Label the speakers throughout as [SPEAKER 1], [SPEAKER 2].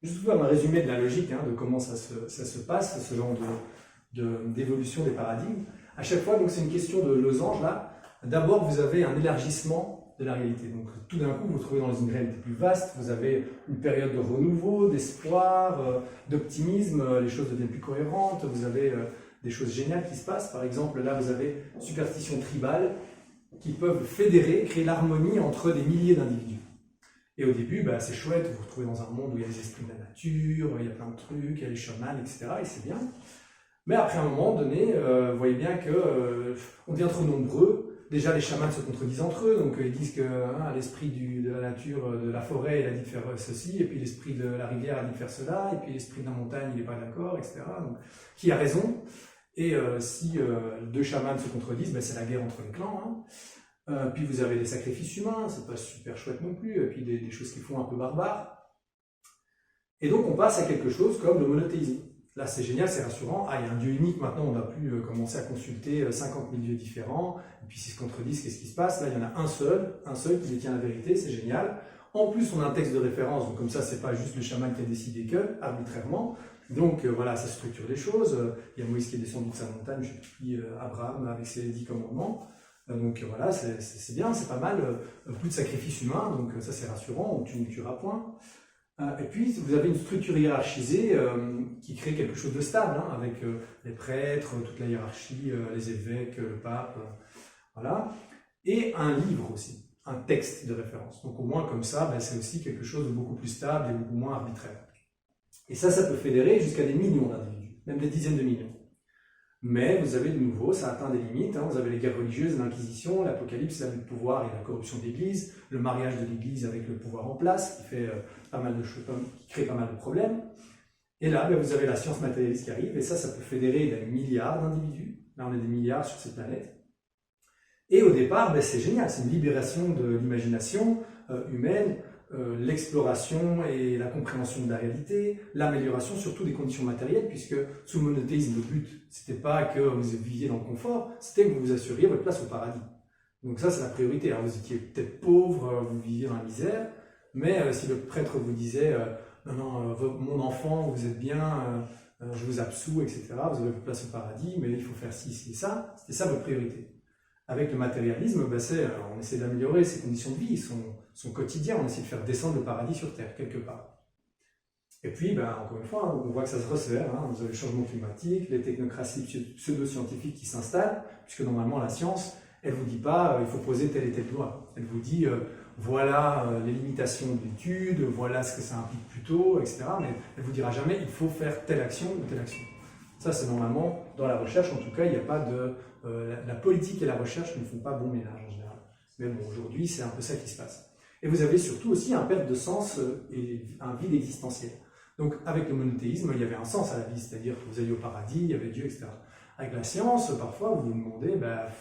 [SPEAKER 1] Juste faire un résumé de la logique, de comment ça se passe, ce genre d'évolution des paradigmes. À chaque fois, donc c'est une question de losange là. D'abord, vous avez un élargissement de la réalité. Donc tout d'un coup, vous vous trouvez dans une réalité plus vaste. Vous avez une période de renouveau, d'espoir, d'optimisme. Les choses deviennent plus cohérentes. Vous avez des choses géniales qui se passent. Par exemple, là, vous avez superstitions tribales qui peuvent fédérer, créer l'harmonie entre des milliers d'individus. Et au début, c'est chouette, vous vous retrouvez dans un monde où il y a les esprits de la nature, il y a plein de trucs, il y a les chamans, etc. Et c'est bien. Mais après un moment donné, vous voyez bien qu'on devient trop nombreux. Déjà, les chamans se contredisent entre eux, donc ils disent que l'esprit de la nature, de la forêt, il a dit de faire ceci, et puis l'esprit de la rivière a dit de faire cela, et puis l'esprit de la montagne, il n'est pas d'accord, etc. Donc, qui a raison? Et si deux chamans se contredisent, c'est la guerre entre les clans. Puis vous avez des sacrifices humains, c'est pas super chouette non plus, et puis des choses qui font un peu barbares. Et donc on passe à quelque chose comme le monothéisme. Là c'est génial, c'est rassurant. Il y a un Dieu unique, maintenant on a pu commencer à consulter 50 000 dieux différents, et puis s'ils se contredisent, qu'est-ce qui se passe? Là il y en a un seul qui détient la vérité, c'est génial. En plus on a un texte de référence, donc comme ça c'est pas juste le chaman qui a décidé que, arbitrairement. Donc voilà, ça structure les choses. Il y a Moïse qui est descendu de sa montagne, je sais plus, Abraham avec ses 10 commandements. Donc voilà, c'est bien, c'est pas mal. Plus de sacrifices humains, donc ça c'est rassurant, tu ne tueras point. Et puis vous avez une structure hiérarchisée qui crée quelque chose de stable, avec les prêtres, toute la hiérarchie, les évêques, le pape, voilà. Et un livre aussi, un texte de référence. Donc au moins comme ça, c'est aussi quelque chose de beaucoup plus stable et beaucoup moins arbitraire. Et ça peut fédérer jusqu'à des millions d'individus, même des dizaines de millions. Mais vous avez de nouveau, ça atteint des limites. Vous avez les guerres religieuses, l'Inquisition, l'Apocalypse, l'abus de pouvoir et la corruption de l'Église, le mariage de l'Église avec le pouvoir en place, qui fait pas mal de choses, qui crée pas mal de problèmes. Et là, vous avez la science matérialiste qui arrive, et ça peut fédérer des milliards d'individus. Là, on est des milliards sur cette planète. Et au départ, c'est génial, c'est une libération de l'imagination humaine, l'exploration et la compréhension de la réalité, l'amélioration surtout des conditions matérielles, puisque sous le monothéisme, le but, c'était pas que vous viviez dans le confort, c'était que vous vous assuriez votre place au paradis. Donc ça, c'est la priorité. Alors, vous étiez peut-être pauvre, vous viviez dans la misère, mais si le prêtre vous disait non, mon enfant, vous êtes bien, je vous absous, etc., vous avez votre place au paradis, mais il faut faire ci, ci, ça, c'était ça votre priorité. Avec le matérialisme, on essaie d'améliorer ses conditions de vie, son quotidien, on essaie de faire descendre le paradis sur Terre, quelque part. Et puis, encore une fois, on voit que ça se resserre, vous avez le changement climatique, les technocraties pseudo-scientifiques qui s'installent, puisque normalement la science, elle ne vous dit pas il faut poser telle et telle loi. Elle vous dit voilà les limitations de l'étude, voilà ce que ça implique plutôt, etc. Mais elle ne vous dira jamais il faut faire telle action ou telle action. Ça, c'est normalement, dans la recherche, en tout cas, il n'y a pas de... la politique et la recherche ne font pas bon ménage en général. Mais bon, aujourd'hui, c'est un peu ça qui se passe. Et vous avez surtout aussi un perte de sens et un vide existentiel. Donc, avec le monothéisme, il y avait un sens à la vie, c'est-à-dire que vous alliez au paradis, il y avait Dieu, etc. Avec la science, parfois, vous vous demandez,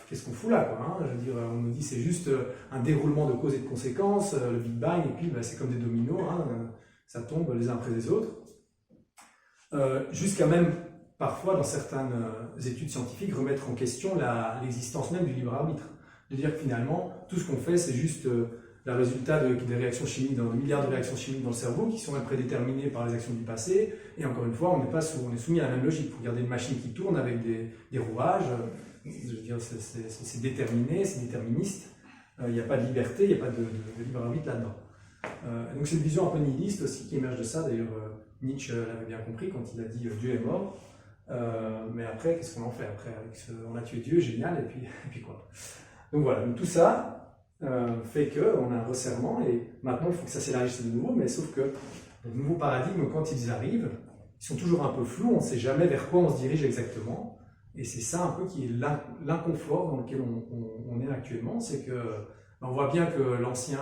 [SPEAKER 1] qu'est-ce qu'on fout là, quoi, Je veux dire, on nous dit c'est juste un déroulement de causes et de conséquences, le Big Bang, et puis c'est comme des dominos, ça tombe les uns après les autres. Jusqu'à même... parfois, dans certaines études scientifiques, remettre en question l'existence même du libre arbitre. De dire que finalement, tout ce qu'on fait, c'est juste le résultat des réactions chimiques, dans des milliards de réactions chimiques dans le cerveau, qui sont même prédéterminées par les actions du passé. Et encore une fois, on est soumis à la même logique. Vous regardez une machine qui tourne avec des rouages, je veux dire, c'est déterminé, c'est déterministe. Il n'y a pas de liberté, il n'y a pas de libre arbitre là-dedans. Donc c'est une vision un peu nihiliste aussi qui émerge de ça. D'ailleurs, Nietzsche l'avait bien compris quand il a dit « Dieu est mort ». Mais après, qu'est-ce qu'on en fait après on a tué Dieu, génial, et puis quoi. Donc voilà, donc tout ça fait qu'on a un resserrement, et maintenant il faut que ça s'élargisse de nouveau, mais sauf que les nouveaux paradigmes, quand ils arrivent, ils sont toujours un peu flous, on ne sait jamais vers quoi on se dirige exactement, et c'est ça un peu qui est l'inconfort dans lequel on est actuellement, c'est que on voit bien que l'ancien,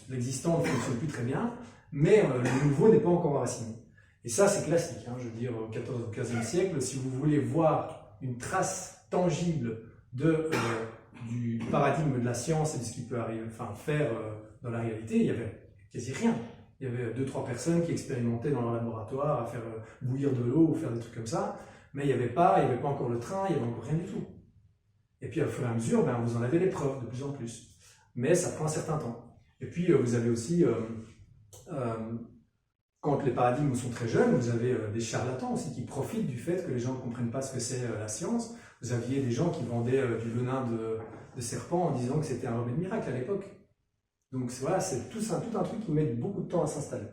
[SPEAKER 1] l'existant ne fonctionne plus très bien, mais le nouveau n'est pas encore enraciné. Et ça, c'est classique, je veux dire, au XIVe ou XVe siècle, si vous voulez voir une trace tangible du paradigme de la science et de ce qu'il peut faire dans la réalité, il n'y avait quasi rien. Il y avait 2-3 personnes qui expérimentaient dans leur laboratoire à faire bouillir de l'eau ou faire des trucs comme ça, mais il n'y avait pas encore le train, il n'y avait encore rien du tout. Et puis, au fur et à mesure, vous en avez les preuves de plus en plus. Mais ça prend un certain temps. Et puis, vous avez aussi quand les paradigmes sont très jeunes, vous avez des charlatans aussi qui profitent du fait que les gens ne comprennent pas ce que c'est la science. Vous aviez des gens qui vendaient du venin de serpent en disant que c'était un remède miracle à l'époque. Donc voilà, c'est tout un truc qui met beaucoup de temps à s'installer.